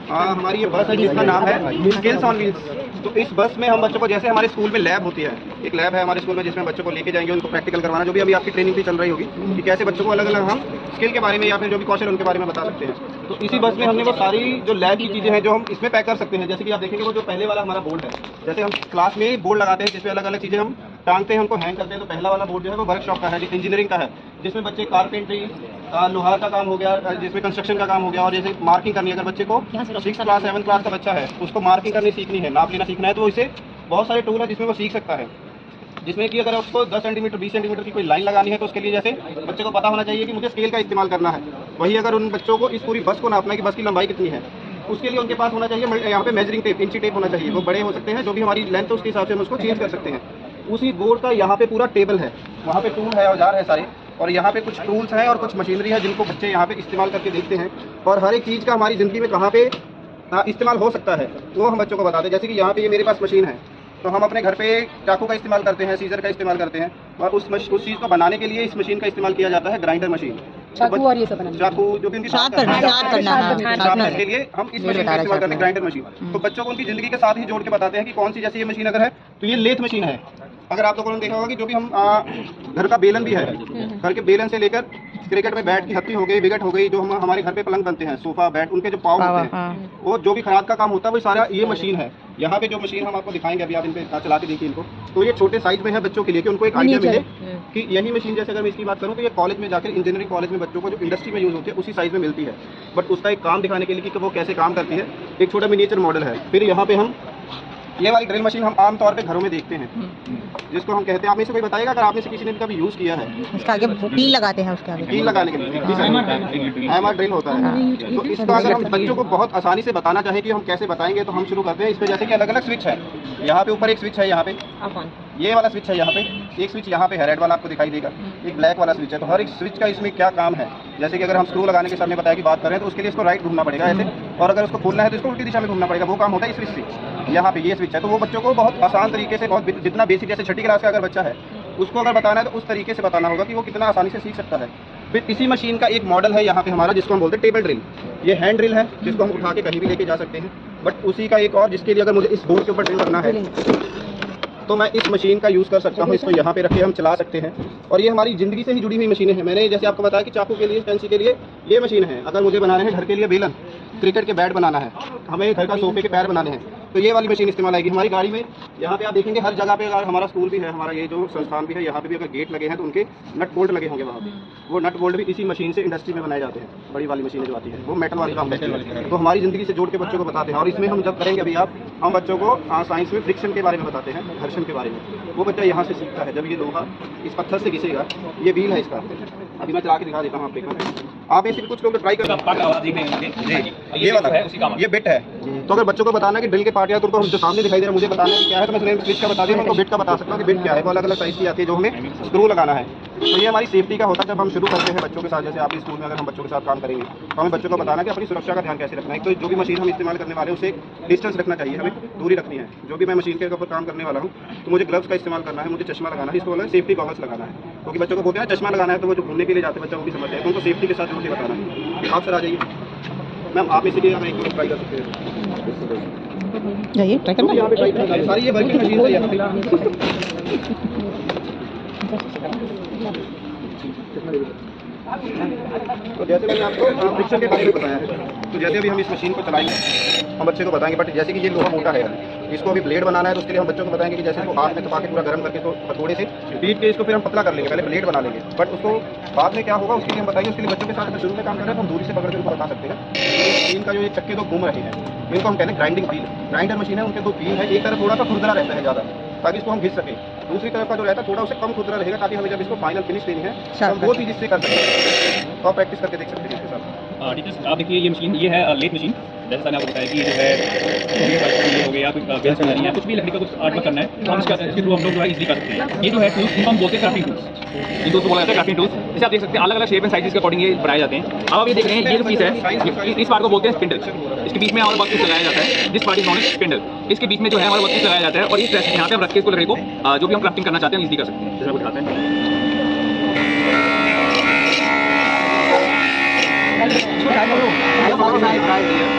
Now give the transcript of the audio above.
हमारी ये बस है जिसका नाम है स्किल्स ऑन व्हील्स। तो इस बस में हम बच्चों को, जैसे हमारे स्कूल में लैब होती है, एक लैब है हमारे स्कूल में जिसमें बच्चों को लेके जाएंगे, उनको प्रैक्टिकल करवाना, जो भी अभी आपकी ट्रेनिंग भी चल रही होगी कि कैसे बच्चों को अलग अलग हम स्किल के बारे में या फिर जो भी कौशल उनके बारे में बता सकते हैं। तो इसी बस में हमने वो सारी जो लैब की चीज़ें हैं जो हम इसमें पैक कर सकते हैं। जैसे कि आप देखेंगे वो जो पहले वाला हमारा बोर्ड है, जैसे हम क्लास में बोर्ड लगाते हैं जिसमें अलग अलग चीज़ें हम टांगते हैं, उनको हैंग करते हैं। तो पहला वाला बोर्ड जो है वो वर्कशॉप का है, इंजीनियरिंग का है, जिसमें बच्चे कारपेंटरी, लोहार का काम हो गया, जिसमें कंस्ट्रक्शन का काम हो गया, और जैसे मार्किंग करनी है, अगर बच्चे को 6 क्लास 7 क्लास का बच्चा है उसको मार्किंग करनी सीखनी है, नाप लेना सीखना है, तो इसे बहुत सारे टूल है जिसमें वो सीख सकता है। जिसमें कि अगर उसको 10 सेंटीमीटर 20 सेंटीमीटर की कोई लाइन लगानी है तो उसके लिए जैसे बच्चे को पता होना चाहिए कि मुझे स्केल का इस्तेमाल करना है। वही अगर उन बच्चों को इस पूरी बस को नापना है कि बस की लंबाई कितनी है, उसके लिए उनके पास होना चाहिए यहाँ पे मेजरिंग टेप, इंची टेप होना चाहिए। वो बड़े हो सकते हैं, जो भी हमारी लेंथ है उसके हिसाब से हम उसको चेंज कर सकते हैं। उसी बोर्ड का यहाँ पे पूरा टेबल है, वहाँ पे टूल है, औजार है सारे, और यहाँ पे कुछ टूल्स हैं और कुछ मशीनरी है जिनको बच्चे यहाँ पे इस्तेमाल करके देखते हैं, और हर एक चीज़ का हमारी ज़िंदगी में कहाँ पे इस्तेमाल हो सकता है वो हम बच्चों को बताते हैं। जैसे कि यहाँ पे ये मेरे पास मशीन है, तो हम अपने घर पे चाकू का इस्तेमाल करते हैं, सीजर का इस्तेमाल करते हैं, और उस चीज़ को बनाने के लिए इस मशीन का इस्तेमाल किया जाता है, ग्राइंडर मशीन। चाकू और ये सब बनाने, चाकू जो भी उनकी शार्पनर के लिए हम इस मशीन का इस्तेमाल करते हैं, ग्राइंडर मशीन। तो बच्चों को उनकी ज़िंदगी के साथ ही जोड़ के बताते हैं कि कौन सी, जैसे ये मशीन अगर है तो ये लेथ मशीन है। अगर आप लोगों ने देखा होगा कि जो भी हम घर का बेलन भी है, घर के बेलन से लेकर क्रिकेट में बैट की हत्ती हो गई, विकेट हो गई, जो हम हमारे घर पे पलंग बनते हैं, सोफा बैट, उनके जो पाव होते हैं, वो जो भी खराद का काम होता है वो सारा ये मशीन है। यहाँ पे जो मशीन हम आपको दिखाएंगे, अभी आप इन पे चला के देखिए इनको, तो ये छोटे साइज में है बच्चों के लिए, कि उनको एक आइडिया मिले कि यही मशीन, जैसे अगर मैं इसकी बात करूँ तो ये कॉलेज में जाकर, इंजीनियरिंग कॉलेज में बच्चों को जो इंडस्ट्री में यूज़ होती है उसी साइज में मिलती है, बट उसका एक काम दिखाने के लिए कि वो कैसे काम करती है, एक छोटा मिनिएचर मॉडल है। फिर यहाँ पे हम ये वाली ड्रिल मशीन हम आमतौर पे घरों में देखते हैं, जिसको हम कहते हैं, आप में से कोई बताएगा अगर आप में से किसी ने भी कभी यूज़ किया है? उसके आगे कील लगाते हैं, उसके आगे कील लगाने के लिए हैमर ड्रिल होता है। तो इसका अगर हम बच्चों को बहुत आसानी से बताना चाहें कि हम कैसे बताएंगे, तो हम शुरू करते हैं इस पे। जैसे कि अलग अलग स्विच है, यहाँ पे ऊपर एक स्विच है, यहाँ पे ये वाला स्विच है, यहाँ पे एक स्विच यहाँ पे है, रेड वाला आपको दिखाई देगा, एक ब्लैक वाला स्विच है। तो हर एक स्विच का इसमें क्या काम है, जैसे कि अगर हम स्क्रू लगाने के सामने बताया कि बात करें तो उसके लिए इसको राइट घूमना पड़ेगा ऐसे, और अगर उसको खोलना है तो इसको उल्टी दिशा में घूमना पड़ेगा, वो काम होता है इस स्विच से। यहाँ पे ये स्विच है, तो वो बच्चों को बहुत आसान तरीके से, बहुत जितना बेसिक, जैसे छठी क्लास का अगर बच्चा है उसको अगर बताना है तो उस तरीके से बताना होगा कि वो कितना आसानी से सीख सकता है। फिर इसी मशीन का एक मॉडल है यहाँ पे हमारा, जिसको हम बोलते हैं टेबल ड्रिल। ये हैंड ड्रिल है जिसको हम उठा के कहीं भी लेके जा सकते हैं, बट उसी का एक और, जिसके लिए अगर मुझे इस बोर्ड के ऊपर ड्रिल करना है तो मैं इस मशीन का यूज़ कर सकता हूँ। इसको यहाँ पे रख के हम चला सकते हैं, और ये हमारी ज़िंदगी से ही जुड़ी हुई मशीनें हैं। मैंने जैसे आपको बताया कि चाकू के लिए, पेंसिल के लिए ये मशीन है, अगर मुझे बनाने हैं घर के लिए बेलन, क्रिकेट के बैट बनाना है, हमें घर का सोफे के पैर बनाने हैं, तो ये वाली मशीन इस्तेमाल आएगी हमारी गाड़ी में। यहाँ पे आप देखेंगे हर जगह पे, अगर हमारा स्कूल भी है, हमारा ये जो संस्थान भी है, यहाँ पे भी अगर गेट लगे हैं तो उनके नट बोल्ट लगे होंगे वहाँ पे, वो नट बोल्ट भी इसी मशीन से इंडस्ट्री में बनाए जाते हैं। बड़ी वाली मशीनें जो आती है वो मेटल वाली काम करती है, तो हमारी ज़िंदगी से जोड़ के बच्चों को बताते हैं। और इसमें हम जब करेंगे अभी हम बच्चों को साइंस में फ्रिक्शन के बारे में बताते हैं, घर्षण के बारे में। वो बच्चा यहाँ से सीखता है, जब ये लोहा इस पत्थर से घिसेगा, ये व्हील है इसका, अभी मैं चला के दिखा देता हूँ आप देखना। आप ऐसे कुछ लोग ट्राई कर, ये वाला है, ये बिट है। तो अगर बच्चों को बताना कि ड्रिल के पार्ट या तो उनको जो सामने दिखाई दे रहा है मुझे बताना है कि क्या है, तो मैं स्विच का बता दिया, उनको बिट का बता सकता हूँ कि बिट क्या है। वो अलग अलग साइज की आती है जो हमें स्क्रू लगाना है। तो ये हमारी सेफ्टी का होता है जब हम शुरू करते हैं बच्चों के साथ। जैसे आपके स्कूल में अगर हम बच्चों के साथ काम करेंगे तो हमें बच्चों को बताना कि अपनी सुरक्षा का ध्यान कैसे रखना है। तो जो भी मशीन हम इस्तेमाल करने वाले हैं उससे डिस्टेंस रखना चाहिए, हमें दूरी रखनी है। जो भी मैं मशीन के ऊपर काम करने वाला हूँ तो मुझे ग्लव्स का इस्तेमाल करना है, मुझे चश्मा लगाना है, इसको बोला सेफ्टी गॉगल्स लगाना है। क्योंकि बच्चों को बोलते हैं चश्मा लगाना है, तो वो जो घूमने के लिए जाते हैं बच्चा वो भी समझते हैं, तो उनको सेफ्टी के साथ जोड़ के बताना है। आप सर आ जाइए मैम, आप इसीलिए अगर एक ट्राई कर सकते हैं, जाइए ट्राई करना। यहाँ पे ट्राई करना है, सारी ये वर्किंग मशीन है यहाँ पे। तो जैसे मैंने आपको फ्रिक्शन के बारे में बताया है, तो जैसे अभी हम इस मशीन को चलाएंगे हम बच्चे को बताएंगे, बट जैसे कि ये लोहा मोटा है, इसको अभी ब्लेड बनाना है, तो उसके लिए हम बच्चों को बताएंगे कि जैसे इसको हाथ में तपा के पूरा गर्म करके तो हथौड़े से पीट के इसको फिर हम पतला कर लेंगे, पहले ब्लेड बना लेंगे, बट उसको बाद में क्या होगा उसके लिए हम बताएंगे। उसके लिए बच्चों के साथ शुरू में काम कर रहे हैं तो हम दूरी से पकड़ के उनको बता सकते हैं। मशीन का जो ये चक्के दो घूम रहे हैं इनको हम कहते हैं ग्राइंडिंग व्हील। ग्राइंडर मशीन है, उनके दो व्हील है, एक तरफ थोड़ा सा खुरदरा रहता है ज़्यादा, ताकि इसको हम घिस सकें, दूसरी तरफ का जो रहता है थोड़ा उसे कम खुरदरा रहेगा, ताकि हमें जब इसको फाइनल फिनिश देनी है तो हम वो चीज़ इससे कर सकते हैं। तो आप प्रैक्टिस करके देख सकते हैं इसके साथ। आप देखिए ये मशीन, ये है लेथ मशीन। जैसे मैंने आपको बताया कि जो है हो गया, बेल्स बनानी है, कुछ भी लकड़ी का कुछ आर्ट वर्क करना है, तो हम इसके थ्रू हम लोग जो है इजीली कर सकते हैं। ये जो है टूल्स इनको हम बोलते हैं क्राफ्टिंग टूल्स। इन दोस्तों बोला जाता है क्राफ्टिंग टूल्स। जैसे आप देख सकते हैं अलग अलग शेप एंड साइजेस के अकॉर्डिंग ये बनाए जाते हैं। अब आप ये देख रहे हैं, ये जो पीस है इस पार्ट को बोलते हैं स्पिंडल। इसके बीच में हमारा वर्क पीस लगाया जाता है, this part is known as spindle. इसके बीच में जो है हमारा वर्क पीस लगाया जाता है, और इस यहाँ पे हम रख के इसको लकड़ी को जो भी हम क्राफ्टिंग करना चाहते हैं इजीली कर सकते हैं। जैसे आपको दिखाते हैं, I follow right here.